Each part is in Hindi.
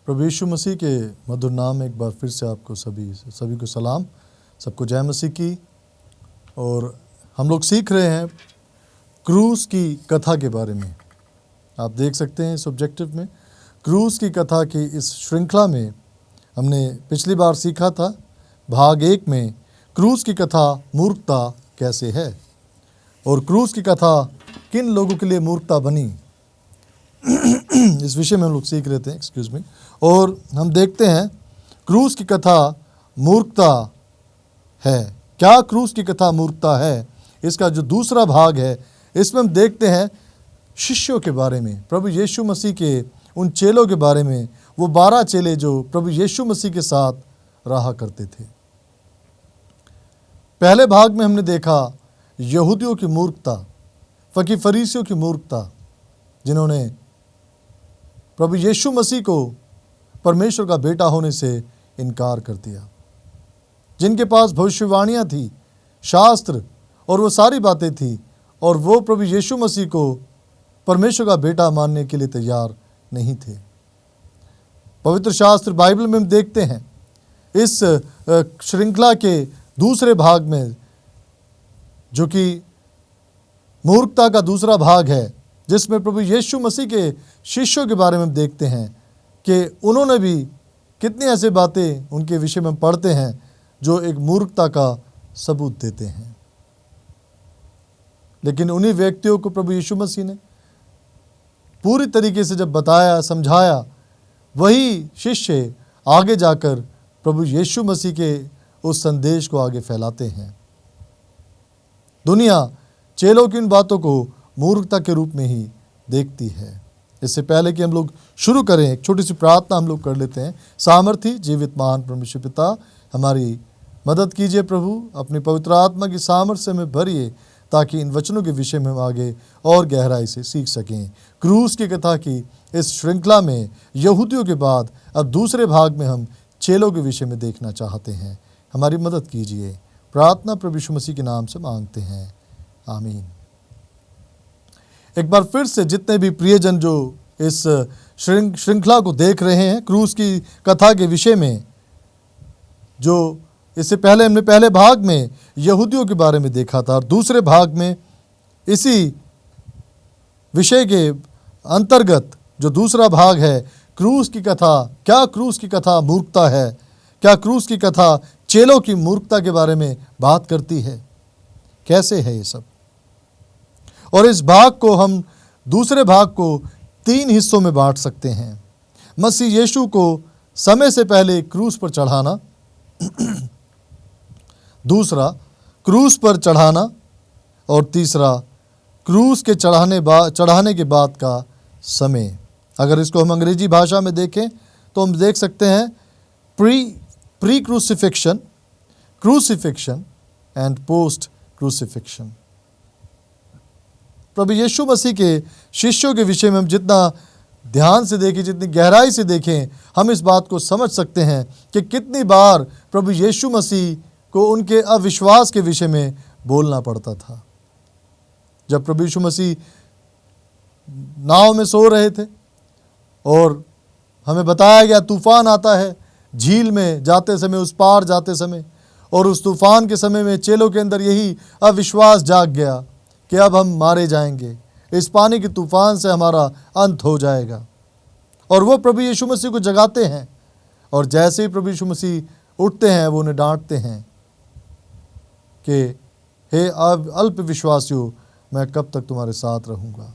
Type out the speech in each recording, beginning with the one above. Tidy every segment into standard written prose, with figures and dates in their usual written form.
प्रभु यीशु मसीह के मधुर नाम में एक बार फिर से आपको सभी को सलाम, सबको जय मसीह की। और हम लोग सीख रहे हैं क्रूस की कथा के बारे में। आप देख सकते हैं इस ऑब्जेक्टिव में क्रूस की कथा की इस श्रृंखला में हमने पिछली बार सीखा था भाग 1 में क्रूस की कथा मूर्खता कैसे है और क्रूस की कथा किन लोगों के लिए मूर्खता बनी, इस विषय में हम लोग सीख रहे थे। Excuse me. और हम देखते हैं क्रूस की कथा मूर्खता है। क्या क्रूस की कथा मूर्खता है? इसका जो दूसरा भाग है इसमें हम देखते हैं शिष्यों के बारे में, प्रभु यीशु मसीह के उन चेलों के बारे में, वो 12 चेले जो प्रभु यीशु मसीह के साथ रहा करते थे। पहले भाग में हमने देखा यहूदियों की मूर्खता, फरीसियों की मूर्खता, जिन्होंने प्रभु यीशु मसीह को परमेश्वर का बेटा होने से इनकार कर दिया, जिनके पास भविष्यवाणियाँ थी, शास्त्र और वो सारी बातें थी, और वो प्रभु यीशु मसीह को परमेश्वर का बेटा मानने के लिए तैयार नहीं थे। पवित्र शास्त्र बाइबल में हम देखते हैं इस श्रृंखला के दूसरे भाग में, जो कि मूर्खता का दूसरा भाग है, जिसमें प्रभु यीशु मसीह के शिष्यों के बारे में हम देखते हैं कि उन्होंने भी कितनी ऐसी बातें उनके विषय में पढ़ते हैं जो एक मूर्खता का सबूत देते हैं। लेकिन उन्हीं व्यक्तियों को प्रभु यीशु मसीह ने पूरी तरीके से जब बताया, समझाया, वही शिष्य आगे जाकर प्रभु यीशु मसीह के उस संदेश को आगे फैलाते हैं। दुनिया चेलों की इन बातों को मूर्खता के रूप में ही देखती है। इससे पहले कि हम लोग शुरू करें, एक छोटी सी प्रार्थना हम लोग कर लेते हैं। सामर्थी जीवित महान परमेश्वर पिता, हमारी मदद कीजिए प्रभु, अपनी पवित्र आत्मा की सामर्थ्य से हमें भरिए, ताकि इन वचनों के विषय में हम आगे और गहराई से सीख सकें। क्रूस की कथा की इस श्रृंखला में यहूदियों के बाद अब दूसरे भाग में हम चेलों के विषय में देखना चाहते हैं। हमारी मदद कीजिए। प्रार्थना प्रभु यीशु मसीह के नाम से मांगते हैं, आमीन। एक बार फिर से जितने भी प्रियजन जो इस श्रृंखला को देख रहे हैं क्रूस की कथा के विषय में, जो इससे पहले हमने पहले भाग में यहूदियों के बारे में देखा था और दूसरे भाग में इसी विषय के अंतर्गत जो दूसरा भाग है क्रूस की कथा, क्या क्रूस की कथा मूर्खता है, क्या क्रूस की कथा चेलों की मूर्खता के बारे में बात करती है, कैसे है ये सब। और इस भाग को हम दूसरे भाग को 3 हिस्सों में बांट सकते हैं। मसीह यीशु को समय से पहले क्रूस पर चढ़ाना, दूसरा क्रूस पर चढ़ाना, और तीसरा क्रूस के चढ़ाने के बाद का समय। अगर इसको हम अंग्रेजी भाषा में देखें तो हम देख सकते हैं pre crucifixion, crucifixion and post crucifixion. प्रभु यीशु मसीह के शिष्यों के विषय में हम जितना ध्यान से देखें, जितनी गहराई से देखें, हम इस बात को समझ सकते हैं कि कितनी बार प्रभु यीशु मसीह को उनके अविश्वास के विषय में बोलना पड़ता था। जब प्रभु यीशु मसीह नाव में सो रहे थे और हमें बताया गया तूफान आता है झील में जाते समय, उस पार जाते समय, और उस तूफान के समय में चेलों के अंदर यही अविश्वास जाग गया कि अब हम मारे जाएंगे, इस पानी के तूफान से हमारा अंत हो जाएगा। और वो प्रभु यीशु मसीह को जगाते हैं, और जैसे ही प्रभु यीशु मसीह उठते हैं वो उन्हें डांटते हैं कि हे अल्प विश्वासियों, मैं कब तक तुम्हारे साथ रहूँगा।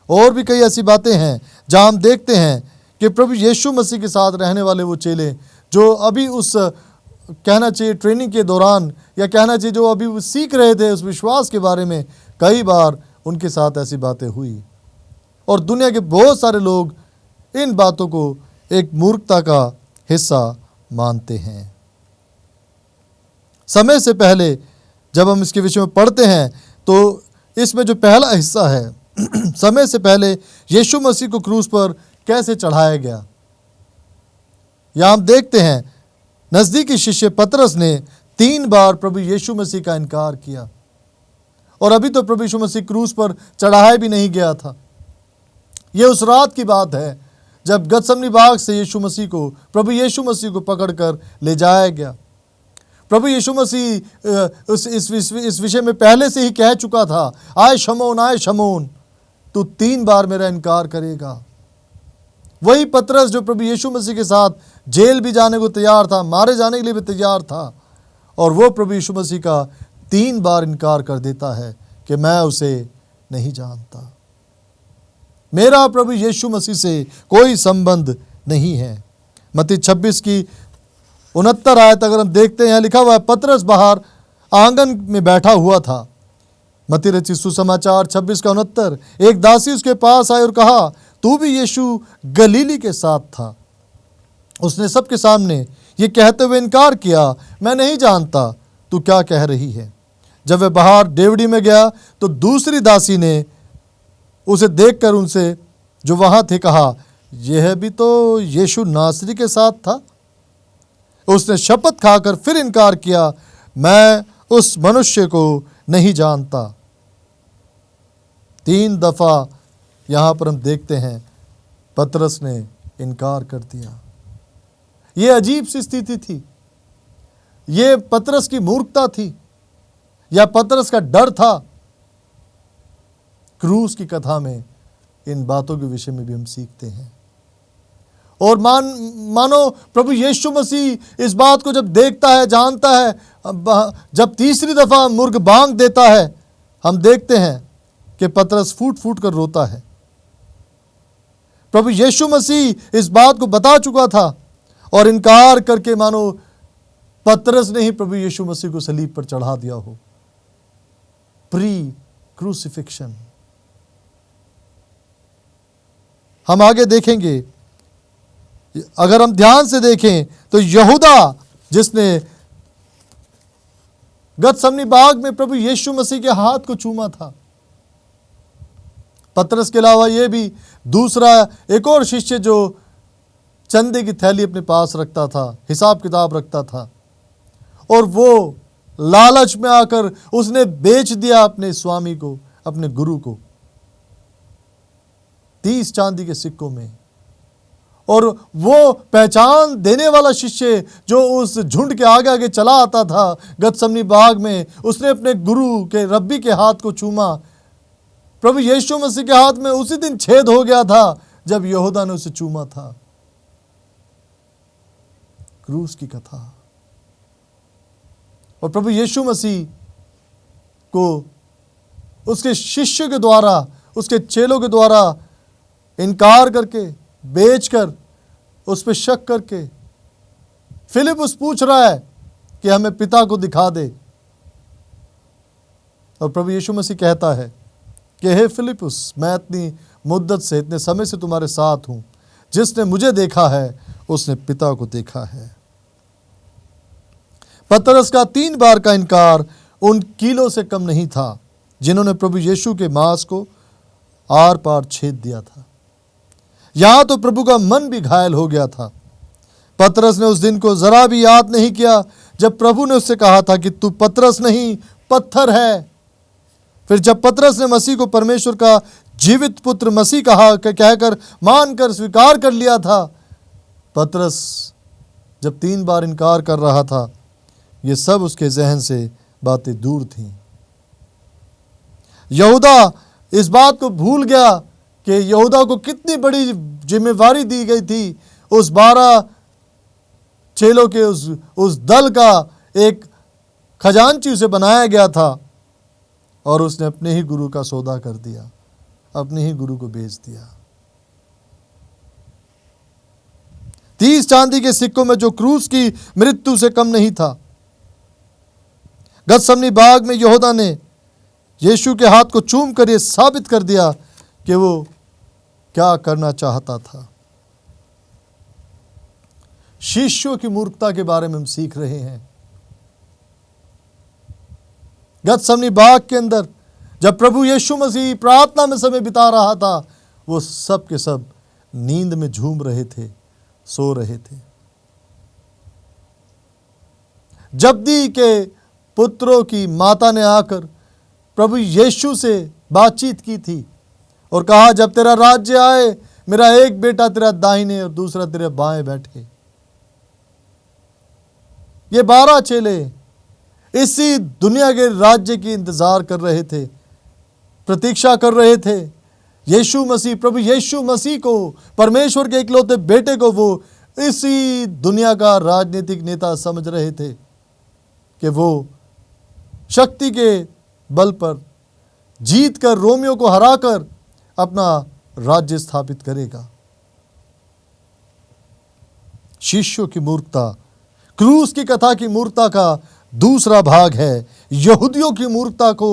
और भी कई ऐसी बातें हैं जहाँ हम देखते हैं कि प्रभु यीशु मसीह के साथ रहने वाले वो चेले जो अभी उस कहना चाहिए ट्रेनिंग के दौरान, या कहना चाहिए जो अभी सीख रहे थे उस विश्वास के बारे में, कई बार उनके साथ ऐसी बातें हुई। और दुनिया के बहुत सारे लोग इन बातों को एक मूर्खता का हिस्सा मानते हैं। समय से पहले जब हम इसके विषय में पढ़ते हैं तो इसमें जो पहला हिस्सा है समय से पहले यीशु मसीह को क्रूस पर कैसे चढ़ाया गया, यहाँ हम देखते हैं नज़दीकी शिष्य पतरस ने 3 बार प्रभु यीशु मसीह का इनकार किया, और अभी तो प्रभु यीशु मसीह क्रूस पर चढ़ाया भी नहीं गया था। ये उस रात की बात है जब गतसमनी बाग से प्रभु यीशु मसीह को पकड़कर ले जाया गया। प्रभु यीशु मसीह इस विषय में पहले से ही कह चुका था, आए शमौन, तू 3 बार मेरा इनकार करेगा। वही पतरस जो प्रभु यीशु मसीह के साथ जेल भी जाने को तैयार था, मारे जाने के लिए भी तैयार था, और वो प्रभु यीशु मसीह का 3 बार इनकार कर देता है कि मैं उसे नहीं जानता, मेरा प्रभु यीशु मसीह से कोई संबंध नहीं है। मत्ती 26 की 69 आयत अगर हम देखते हैं, लिखा हुआ है, पतरस बाहर आंगन में बैठा हुआ था। मत्ती रचित सुसमाचार 26 का 69। एक दासी उसके पास आई और कहा, तू भी यीशु गलीली के साथ था। उसने सबके सामने ये कहते हुए इनकार किया, मैं नहीं जानता, तू क्या कह रही है। जब वह बाहर डेवढ़ी में गया तो दूसरी दासी ने उसे देखकर उनसे जो वहां थे कहा, यह भी तो यीशु नासरी के साथ था। उसने शपथ खाकर फिर इनकार किया, मैं उस मनुष्य को नहीं जानता। 3 दफा यहां पर हम देखते हैं पतरस ने इनकार कर दिया। यह अजीब सी स्थिति थी, यह पतरस की मूर्खता थी या पतरस का डर था। क्रूस की कथा में इन बातों के विषय में भी हम सीखते हैं। और मानो प्रभु यीशु मसीह इस बात को जब देखता है, जानता है, जब तीसरी दफा मुर्ग बांग देता है, हम देखते हैं कि पतरस फूट फूट कर रोता है। प्रभु यीशु मसीह इस बात को बता चुका था और इनकार करके मानो पतरस ने ही प्रभु यीशु मसीह को सलीब पर चढ़ा दिया हो। Pre crucifixion. हम आगे देखेंगे, अगर हम ध्यान से देखें तो यहूदा जिसने गतसमनी बाग में प्रभु यीशु मसीह के हाथ को चूमा था, पतरस के अलावा यह भी दूसरा एक और शिष्य जो चंदे की थैली अपने पास रखता था, हिसाब किताब रखता था, और वो लालच में आकर उसने बेच दिया अपने स्वामी को, अपने गुरु को 30 चांदी के सिक्कों में। और वो पहचान देने वाला शिष्य जो उस झुंड के आगे आगे चला आता था गतसमनी बाग में, उसने अपने गुरु के रब्बी के हाथ को चूमा। प्रभु यीशु मसीह के हाथ में उसी दिन छेद हो गया था जब यहूदा ने उसे चूमा था। क्रूस की कथा। और प्रभु यीशु मसीह को उसके शिष्य के द्वारा, उसके चेलों के द्वारा इनकार करके, बेचकर, उस पर शक करके फिलिपुस पूछ रहा है कि हमें पिता को दिखा दे। और प्रभु यीशु मसीह कहता है कि हे फिलिपुस, मैं इतनी मुद्दत से, इतने समय से तुम्हारे साथ हूं, जिसने मुझे देखा है उसने पिता को देखा है। पतरस का 3 बार का इनकार उन कीलों से कम नहीं था जिन्होंने प्रभु यीशु के मांस को आर पार छेद दिया था। यहां तो प्रभु का मन भी घायल हो गया था। पतरस ने उस दिन को जरा भी याद नहीं किया जब प्रभु ने उससे कहा था कि तू पतरस नहीं, पत्थर है। फिर जब पतरस ने मसीह को परमेश्वर का जीवित पुत्र मसीह कहकर मानकर स्वीकार कर लिया था, पतरस जब 3 बार इनकार कर रहा था, ये सब उसके जहन से बातें दूर थीं। यहूदा इस बात को भूल गया कि यहूदा को कितनी बड़ी जिम्मेवारी दी गई थी। उस 12 चेलों के उस दल का एक खजांची उसे बनाया गया था और उसने अपने ही गुरु का सौदा कर दिया, अपने ही गुरु को बेच दिया। 30 चांदी के सिक्कों में जो क्रूस की मृत्यु से कम नहीं था। गतसमनी बाग में यहूदा ने यीशु के हाथ को चूम कर यह साबित कर दिया कि वो क्या करना चाहता था। शिष्यों की मूर्खता के बारे में हम सीख रहे हैं। गतसमनी बाग के अंदर जब प्रभु यीशु मसीह प्रार्थना में समय बिता रहा था, वो सब के सब नींद में झूम रहे थे, सो रहे थे। जब्दी के पुत्रों की माता ने आकर प्रभु यीशु से बातचीत की थी और कहा, जब तेरा राज्य आए मेरा एक बेटा तेरा दाहिने और दूसरा तेरे बाएं बैठे। ये 12 चेले इसी दुनिया के राज्य की इंतजार कर रहे थे, प्रतीक्षा कर रहे थे। यीशु मसीह, प्रभु यीशु मसीह को, परमेश्वर के इकलौते बेटे को वो इसी दुनिया का राजनीतिक नेता समझ रहे थे कि वो शक्ति के बल पर जीत कर, रोमियों को हराकर अपना राज्य स्थापित करेगा। शिष्यों की मूर्खता क्रूस की कथा की मूर्खता का दूसरा भाग है। यहूदियों की मूर्खता को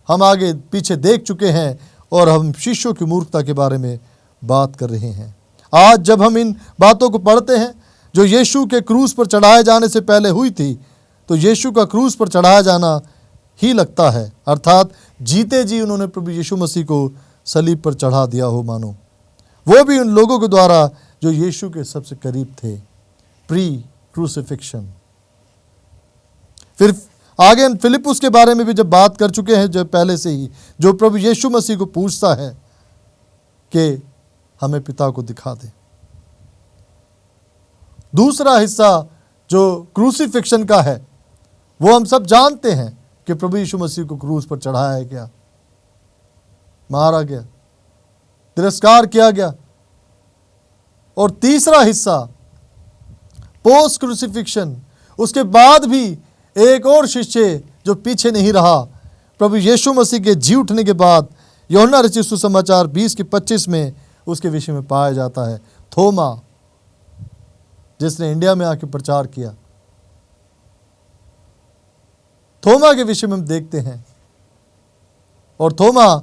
हम आगे पीछे देख चुके हैं और हम शिष्यों की मूर्खता के बारे में बात कर रहे हैं। आज जब हम इन बातों को पढ़ते हैं जो यीशु के क्रूस पर चढ़ाए जाने से पहले हुई थी, तो यीशु का क्रूस पर चढ़ाया जाना ही लगता है, अर्थात जीते जी उन्होंने प्रभु यीशु मसीह को सलीब पर चढ़ा दिया हो, मानो वो भी उन लोगों के द्वारा जो यीशु के सबसे करीब थे, प्री क्रूसिफिक्शन। फिर आगे हम फिलिपुस के बारे में भी जब बात कर चुके हैं, जो पहले से ही, जो प्रभु यीशु मसीह को पूछता है कि हमें पिता को दिखा दे। दूसरा हिस्सा जो क्रूसिफिक्शन का है, वो हम सब जानते हैं कि प्रभु यीशु मसीह को क्रूस पर चढ़ाया गया, मारा गया, तिरस्कार किया गया। और तीसरा हिस्सा पोस्ट क्रूसिफिक्शन, उसके बाद भी एक और शिष्य जो पीछे नहीं रहा, प्रभु यीशु मसीह के जी उठने के बाद यूहन्ना रचित सुसमाचार 20:25 में उसके विषय में पाया जाता है। थोमा, जिसने इंडिया में आके प्रचार किया, थोमा के विषय में हम देखते हैं। और थोमा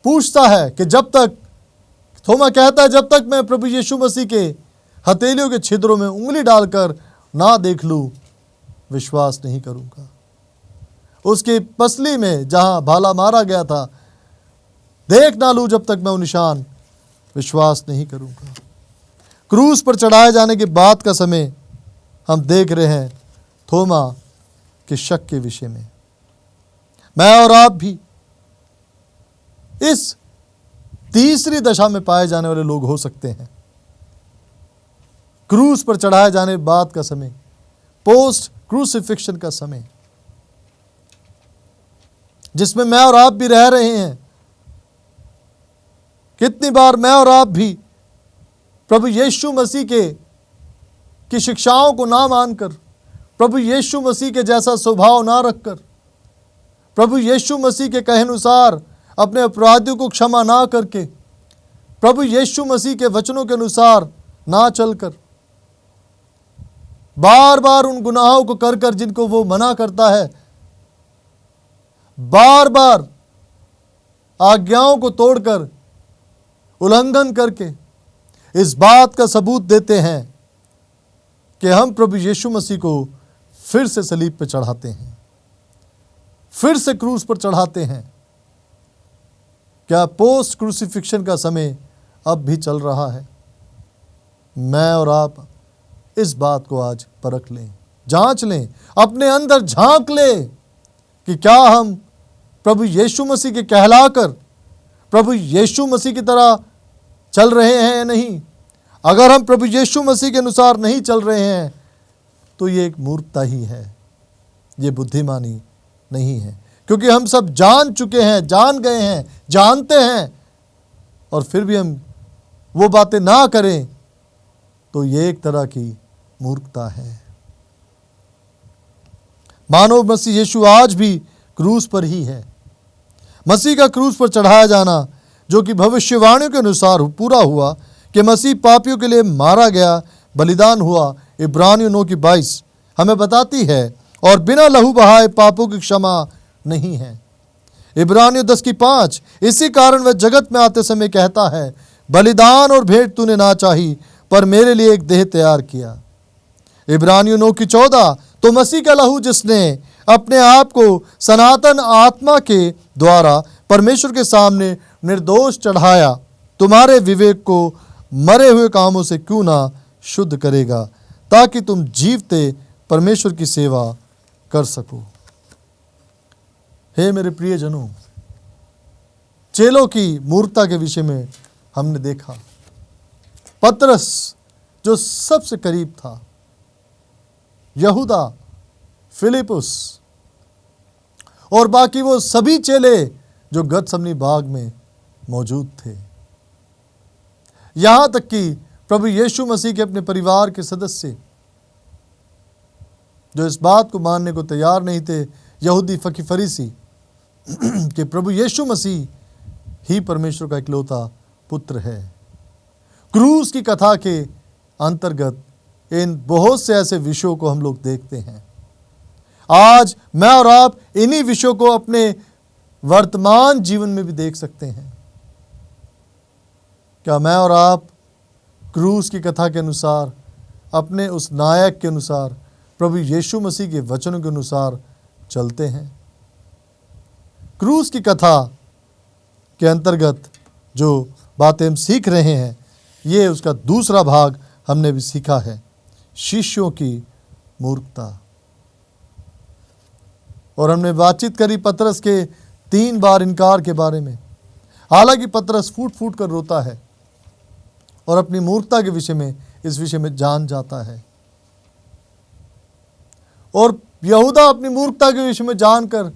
पूछता है कि थोमा कहता है, जब तक मैं प्रभु यीशु मसीह के हथेलियों के छिद्रों में उंगली डालकर ना देख लूं, विश्वास नहीं करूंगा। उसकी पसली में जहां भाला मारा गया था, देख ना लूं जब तक मैं वो निशान, विश्वास नहीं करूंगा। क्रूस पर चढ़ाए जाने के बाद का समय हम देख रहे हैं थोमा के शक के विषय में। मैं और आप भी इस तीसरी दशा में पाए जाने वाले लोग हो सकते हैं। क्रूस पर चढ़ाए जाने के बाद का समय, पोस्ट क्रूसिफिक्शन का समय, जिसमें मैं और आप भी रह रहे हैं। कितनी बार मैं और आप भी प्रभु यीशु मसीह की शिक्षाओं को ना मानकर, प्रभु यीशु मसीह के जैसा स्वभाव ना रखकर, प्रभु यीशु मसीह के कहे अनुसार अपने अपराधियों को क्षमा ना करके, प्रभु यीशु मसीह के वचनों के अनुसार ना चलकर, बार बार उन गुनाहों को कर कर जिनको वो मना करता है, बार बार आज्ञाओं को तोड़कर, उल्लंघन करके इस बात का सबूत देते हैं कि हम प्रभु यीशु मसीह को फिर से सलीब पर चढ़ाते हैं, फिर से क्रूस पर चढ़ाते हैं। क्या पोस्ट क्रूसिफिक्शन का समय अब भी चल रहा है? मैं और आप इस बात को आज परख लें, जांच लें, अपने अंदर झांक लें कि क्या हम प्रभु यीशु मसीह के कहलाकर प्रभु यीशु मसीह की तरह चल रहे हैं या नहीं। अगर हम प्रभु यीशु मसीह के अनुसार नहीं चल रहे हैं तो ये एक मूर्खता ही है, ये बुद्धिमानी नहीं है, क्योंकि हम सब जान चुके हैं, जान गए हैं, जानते हैं, और फिर भी हम वो बातें ना करें तो ये एक तरह की मूर्खता है। मानव मसीह यीशु आज भी क्रूस पर ही है। मसीह का क्रूस पर चढ़ाया जाना, जो कि भविष्यवाणियों के अनुसार पूरा हुआ कि मसीह पापियों के लिए मारा गया, बलिदान हुआ, इब्रानियों 9:22 हमें बताती है, और बिना लहू बहाए पापों की क्षमा नहीं है। इब्रानियों 10:5 इसी कारण वह जगत में आते समय कहता है, बलिदान और भेंट तूने ना चाही, पर मेरे लिए एक देह तैयार किया। इब्रानियों 9:14 तो मसीह का लहू, जिसने अपने आप को सनातन आत्मा के द्वारा परमेश्वर के सामने निर्दोष चढ़ाया, तुम्हारे विवेक को मरे हुए कामों से क्यों ना शुद्ध करेगा, ताकि तुम जीवते परमेश्वर की सेवा कर सको। हे मेरे प्रियजनों, चेलों की मूर्खता के विषय में हमने देखा। पतरस जो सबसे करीब था, यहूदा, फिलिपुस और बाकी वो सभी चेले जो गतसमनी बाग में मौजूद थे। यहां तक कि प्रभु यीशु मसीह के अपने परिवार के सदस्य जो इस बात को मानने को तैयार नहीं थे, यहूदी फरीसी, कि प्रभु यीशु मसीह ही परमेश्वर का इकलौता पुत्र है। क्रूस की कथा के अंतर्गत इन बहुत से ऐसे विषयों को हम लोग देखते हैं। आज मैं और आप इन्हीं विषयों को अपने वर्तमान जीवन में भी देख सकते हैं। क्या मैं और आप क्रूस की कथा के अनुसार, अपने उस नायक के अनुसार, प्रभु यीशु मसीह के वचनों के अनुसार चलते हैं? क्रूस की कथा के अंतर्गत जो बातें हम सीख रहे हैं, ये उसका दूसरा भाग हमने भी सीखा है, शिष्यों की मूर्खता। और हमने बातचीत करी पतरस के 3 बार इनकार के बारे में। हालांकि पतरस फूट फूट कर रोता है और अपनी मूर्खता के विषय में, इस विषय में जान जाता है। और यहूदा अपनी मूर्खता के विषय में जानकर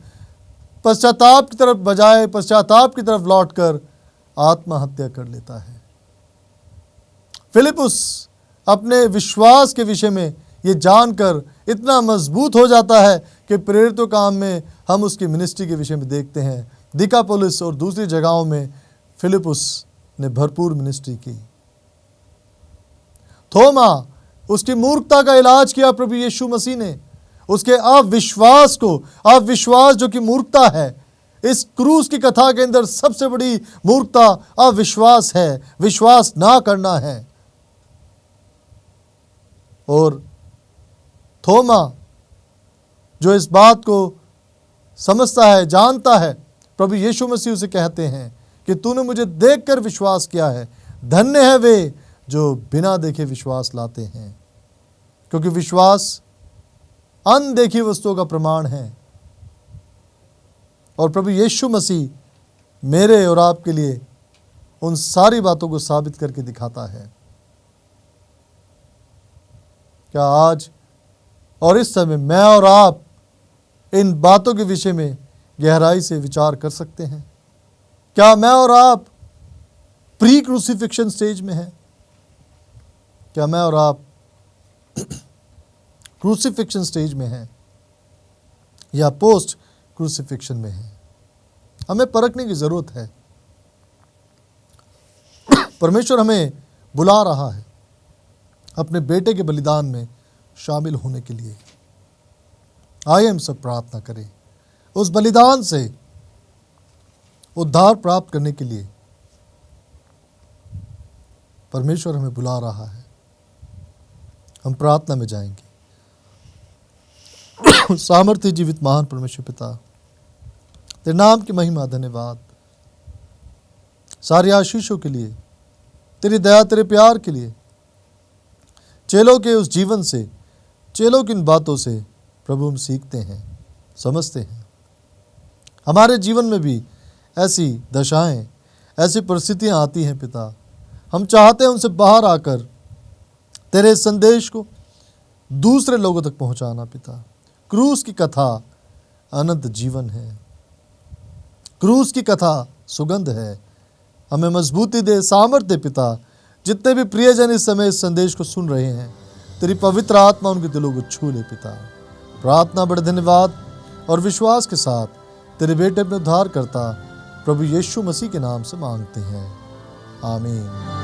पश्चाताप की तरफ बजाय पश्चाताप की तरफ लौटकर आत्महत्या कर लेता है। फिलिपुस अपने विश्वास के विषय में ये जानकर इतना मजबूत हो जाता है कि प्रेरितों काम में हम उसकी मिनिस्ट्री के विषय में देखते हैं। दिकापुलिस और दूसरी जगहों में फिलिपुस ने भरपूर मिनिस्ट्री की। थोमा, उसकी मूर्खता का इलाज किया प्रभु यीशु मसीह ने। उसके अविश्वास को, अविश्वास जो कि मूर्खता है, इस क्रूस की कथा के अंदर सबसे बड़ी मूर्खता अविश्वास है, विश्वास ना करना है। और थोमा जो इस बात को समझता है, जानता है, प्रभु यीशु मसीह उसे कहते हैं कि तूने मुझे देखकर विश्वास किया है। धन्य है वे जो बिना देखे विश्वास लाते हैं, क्योंकि विश्वास अनदेखी वस्तुओं का प्रमाण है। और प्रभु यीशु मसीह मेरे और आपके लिए उन सारी बातों को साबित करके दिखाता है। क्या आज और इस समय मैं और आप इन बातों के विषय में गहराई से विचार कर सकते हैं? क्या मैं और आप प्री क्रूसिफिक्शन स्टेज में हैं? क्या मैं और आप क्रूसिफिक्शन स्टेज में हैं या पोस्ट क्रूसिफिक्शन में हैं? हमें परखने की जरूरत है। परमेश्वर हमें बुला रहा है अपने बेटे के बलिदान में शामिल होने के लिए। आइए हम सब प्रार्थना करें। उस बलिदान से उद्धार प्राप्त करने के लिए परमेश्वर हमें बुला रहा है। हम प्रार्थना में जाएंगे। सामर्थ्य जीवित महान परमेश्वर पिता, तेरे नाम की महिमा, धन्यवाद सारी आशीषों के लिए, तेरी दया, तेरे प्यार के लिए। चेलों के उस जीवन से, चेलों की इन बातों से प्रभु हम सीखते हैं, समझते हैं। हमारे जीवन में भी ऐसी दशाएं, ऐसी परिस्थितियां आती हैं पिता। हम चाहते हैं उनसे बाहर आकर तेरे संदेश को दूसरे लोगों तक पहुंचाना पिता। क्रूस की कथा अनंत जीवन है। क्रूस की कथा सुगंध है। हमें मजबूती दे, सामर्थ्य दे पिता। जितने भी प्रियजन इस समय इस संदेश को सुन रहे हैं, तेरी पवित्र आत्मा उनके दिलों को छू ले पिता। प्रार्थना बड़े धन्यवाद और विश्वास के साथ तेरे बेटे अपने उद्धार करता प्रभु यीशु मसीह के नाम से मांगते हैं, आमीन।